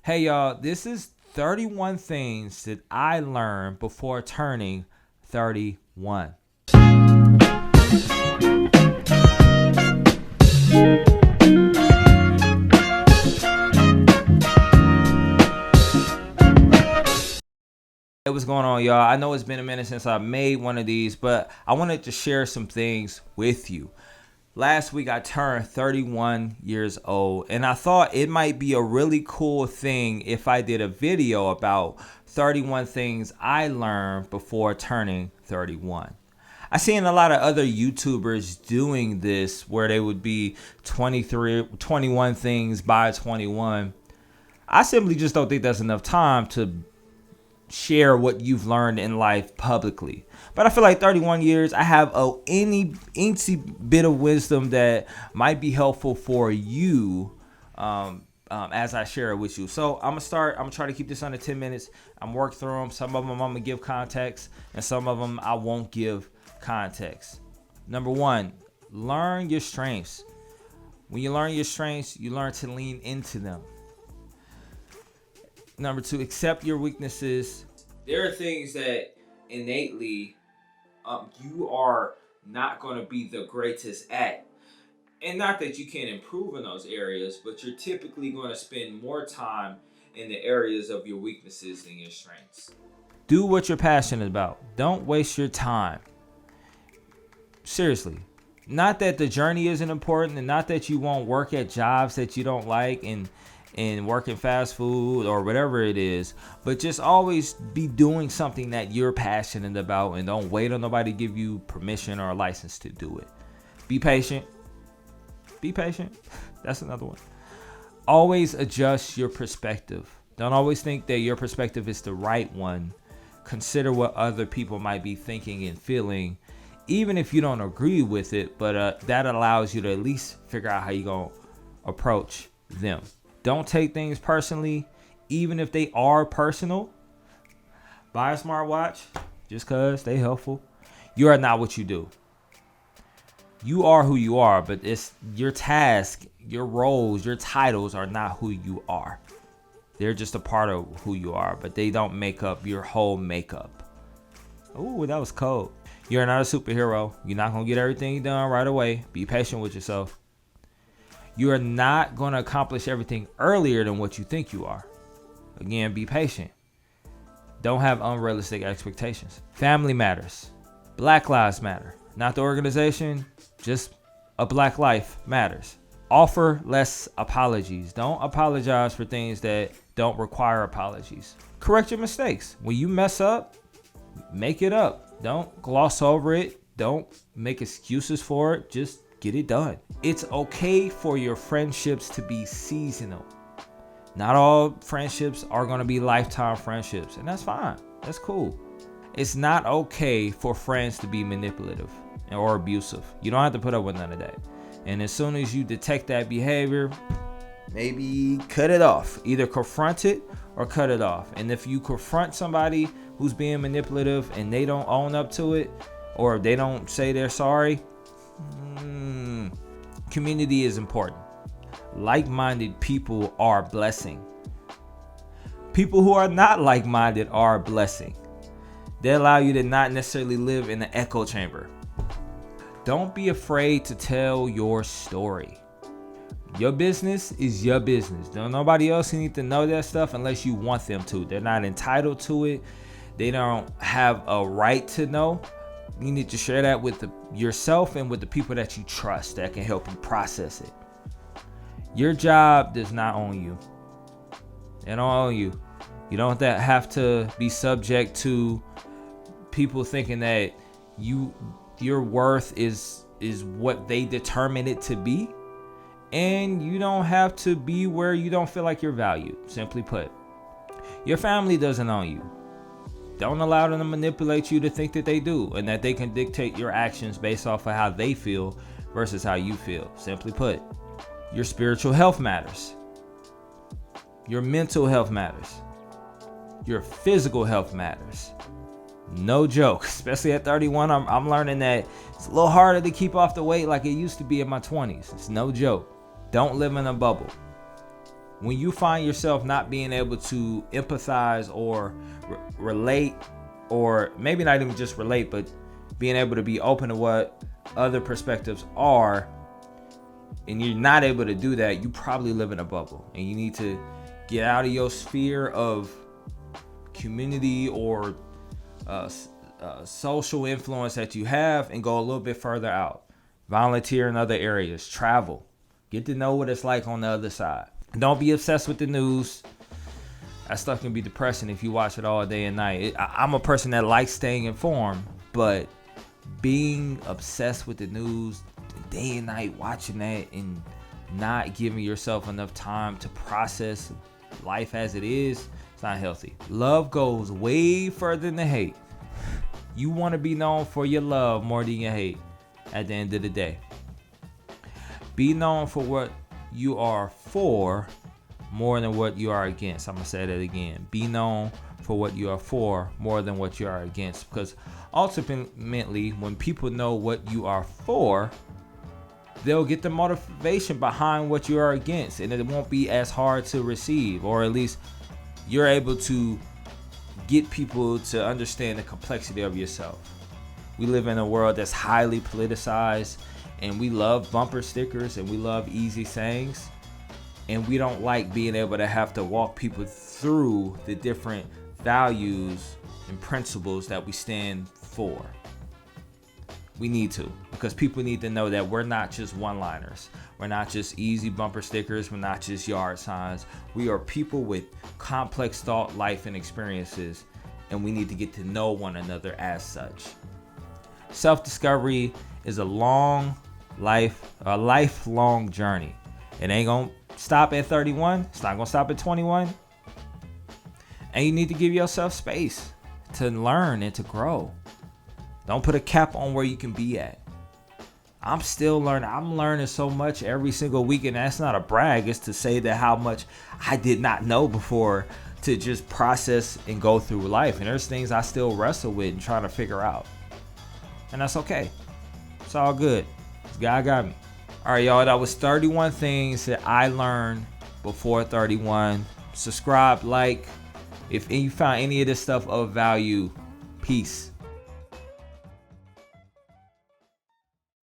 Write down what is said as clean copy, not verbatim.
Hey y'all, this is 31 things that I learned before turning 31. Hey, what's going on, y'all? I know it's been a minute since I made one of these, but I wanted to share some things with you. Last week I turned 31 years old, and I thought it might be a really cool thing if I did a video about 31 things I learned before turning 31. I seen a lot of other YouTubers doing this where they would be 21 things by 21. I simply just don't think that's enough time to share what you've learned in life publicly. But I feel like 31 years, I have any bit of wisdom that might be helpful for you as I share it with you. So I'm gonna try to keep this under 10 minutes. I'm work through them. Some of them I'm gonna give context, and some of them I won't give context. Number one, learn your strengths. When you learn your strengths, you learn to lean into them. Number two, accept your weaknesses. There are things that innately you are not going to be the greatest at. And not that you can't improve in those areas, but you're typically going to spend more time in the areas of your weaknesses than your strengths. Do what you're passionate about. Don't waste your time. Seriously. Not that the journey isn't important, and not that you won't work at jobs that you don't like and work in fast food or whatever it is, but just always be doing something that you're passionate about, and don't wait on nobody to give you permission or a license to do it. Be patient. Be patient. That's another one. Always adjust your perspective. Don't always think that your perspective is the right one. Consider what other people might be thinking and feeling, even if you don't agree with it, but that allows you to at least figure out how you're going to approach them. Don't take things personally, even if they are personal. Buy a smartwatch just because they helpful. You are not what you do. You are who you are, but it's your task, your roles, your titles are not who you are. They're just a part of who you are, but they don't make up your whole makeup. Ooh, that was cold. You're not a superhero. You're not going to get everything done right away. Be patient with yourself. You are not going to accomplish everything earlier than what you think you are. Again, be patient. Don't have unrealistic expectations. Family matters. Black lives matter. Not the organization, just a black life matters. Offer less apologies. Don't apologize for things that don't require apologies. Correct your mistakes. When you mess up, make it up. Don't gloss over it. Don't make excuses for it. Just get it done. It's okay for your friendships to be seasonal. Not all friendships are going to be lifetime friendships, and that's fine. That's cool. It's not okay for friends to be manipulative or abusive. You don't have to put up with none of that. And as soon as you detect that behavior, maybe cut it off. Either confront it or cut it off. And if you confront somebody who's being manipulative and they don't own up to it, or they don't say they're sorry, community is important. Like-minded people are a blessing. People who are not like-minded are a blessing. They allow you to not necessarily live in an echo chamber. Don't be afraid to tell your story. Your business is your business. Don't nobody else need to know that stuff unless you want them to. They're not entitled to it. They don't have a right to know. You need to share that with yourself and with the people that you trust that can help you process it. Your job does not own you. It don't own you. You don't have to be subject to people thinking that your worth is what they determine it to be. And you don't have to be where you don't feel like you're valued. Simply put, your family doesn't own you. Don't allow them to manipulate you to think that they do, and that they can dictate your actions based off of how they feel versus how you feel. Simply put, your spiritual health matters. Your mental health matters. Your physical health matters. No joke, especially at 31, I'm learning that it's a little harder to keep off the weight like it used to be in my 20s. It's no joke. Don't live in a bubble. When you find yourself not being able to empathize or relate, or maybe not even just relate, but being able to be open to what other perspectives are, and you're not able to do that, you probably live in a bubble, and you need to get out of your sphere of community or social influence that you have and go a little bit further out. Volunteer in other areas, travel, get to know what it's like on the other side. Don't be obsessed with the news. That stuff can be depressing if you watch it all day and night. I'm a person that likes staying informed, but being obsessed with the news day and night, watching that and not giving yourself enough time to process life as it is, it's not healthy. Love goes way further than hate. You want to be known for your love more than your hate at the end of the day. Be known for what you are for more than what you are against. I'm going to say that again. Be known for what you are for more than what you are against. Because ultimately, when people know what you are for, they'll get the motivation behind what you are against. And it won't be as hard to receive, or at least you're able to get people to understand the complexity of yourself. We live in a world that's highly politicized, and we love bumper stickers and we love easy sayings, and we don't like being able to have to walk people through the different values and principles that we stand for. We need to, because people need to know that we're not just one-liners. We're not just easy bumper stickers. We're not just yard signs. We are people with complex thought, life, and experiences, and we need to get to know one another as such. Self-discovery is a lifelong journey. It ain't gonna stop at 31. It's not gonna stop at 21. And you need to give yourself space to learn and to grow. Don't put a cap on where you can be at. I'm still learning. I'm learning so much every single week, and that's not a brag. It's to say that how much I did not know before, to just process and go through life. And there's things I still wrestle with and trying to figure out. And that's okay. It's all good. God got me. All right, y'all. That was 31 things that I learned before 31. Subscribe, like. If you found any of this stuff of value, peace.